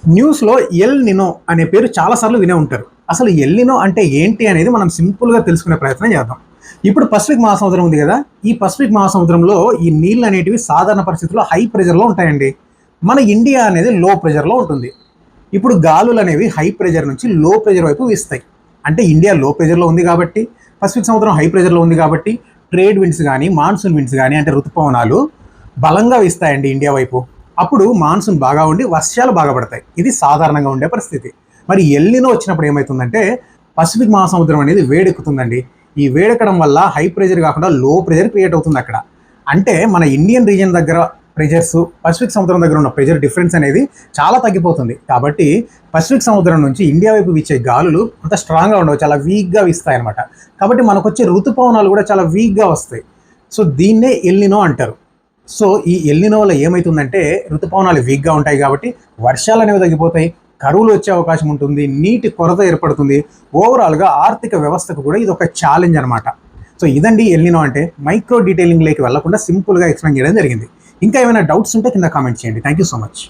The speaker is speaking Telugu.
న్యూస్‌లో ఎల్ నినో అనే పేరు చాలా సార్లు వినే ఉంటారు. అసలు ఎల్ నినో అంటే ఏంటి అనేది మనం సింపుల్‌గా తెలుసుకునే ప్రయత్నం చేద్దాం. ఇప్పుడు పసిఫిక్ మహాసముద్రం ఉంది గదా! ఈ పసిఫిక్ మహాసముద్రంలో ఈ నీళ్లనేటివి సాధారణ పరిస్థితుల్లో హై ప్రెషర్‌లో ఉంటాయండి. మన ఇండియా అనేది లో ప్రెషర్‌లో ఉంటుంది. ఇప్పుడు గాలులనేవి హై ప్రెషర్ నుంచి లో ప్రెషర్ వైపు వీస్తాయి. అంటే ఇండియా లో ప్రెషర్‌లో ఉంది కాబట్టి, పసిఫిక్ సముద్రం హై ప్రెషర్‌లో ఉంది కాబట్టి, ట్రేడ్ విండ్స్ గానీ, మాన్సూన్ విండ్స్ గానీ అంటే ఋతుపవనాలు బలంగా వీస్తాయండి ఇండియా వైపు. అప్పుడు మాన్సూన్ బాగా ఉండి వర్షాలు బాగా పడతాయి. ఇది సాధారణంగా ఉండే పరిస్థితి. మరి ఎల్ నినో వచ్చినప్పుడు ఏమైతుందంటే పసిఫిక్ మహాసముద్రం అనేది వేడెక్కుతుందండి. ఈ వేడెక్కడం వల్ల హై ప్రెషర్ కాకుండా లో ప్రెషర్ క్రియేట్ అవుతుంది అక్కడ. అంటే మన ఇండియన్ రీజియన్ దగ్గర ప్రెషర్స్ పసిఫిక్ సముద్రం దగ్గర ఉన్న ప్రెషర్ డిఫరెన్స్ అనేది చాలా తగ్గిపోతుంది. కాబట్టి పసిఫిక్ సముద్రం నుంచి ఇండియా వైపు వీచే గాలులు అంత స్ట్రాంగ్గా ఉండవు, చాలా వీక్గా వీస్తాయి అనమాట. కాబట్టి మనకు వచ్చే ఋతుపవనాలు కూడా చాలా వీక్గా వస్తాయి. సో దీన్నే ఎల్ నినో అంటారు. సో ఈ ఎల్ నినో వల్ల ఏమైతుందంటే ఋతుపవనాలు వీక్గా ఉంటాయి కాబట్టి వర్షాలు అనేవి తగ్గిపోతాయి, కరువులు వచ్చే అవకాశం ఉంటుంది, నీటి కొరత ఏర్పడుతుంది. ఓవరాల్గా ఆర్థిక వ్యవస్థకు కూడా ఇది ఒక ఛాలెంజ్ అనమాట. సో ఇదండి ఎల్ నినో అంటే. మైక్రో డీటెయిలింగ్లోకి వెళ్లకుండా సింపుల్గా ఎక్స్ప్లెయిన్ చేయడం జరిగింది. ఇంకా ఏమైనా డౌట్స్ ఉంటే కింద కామెంట్ చేయండి. Thank you so much.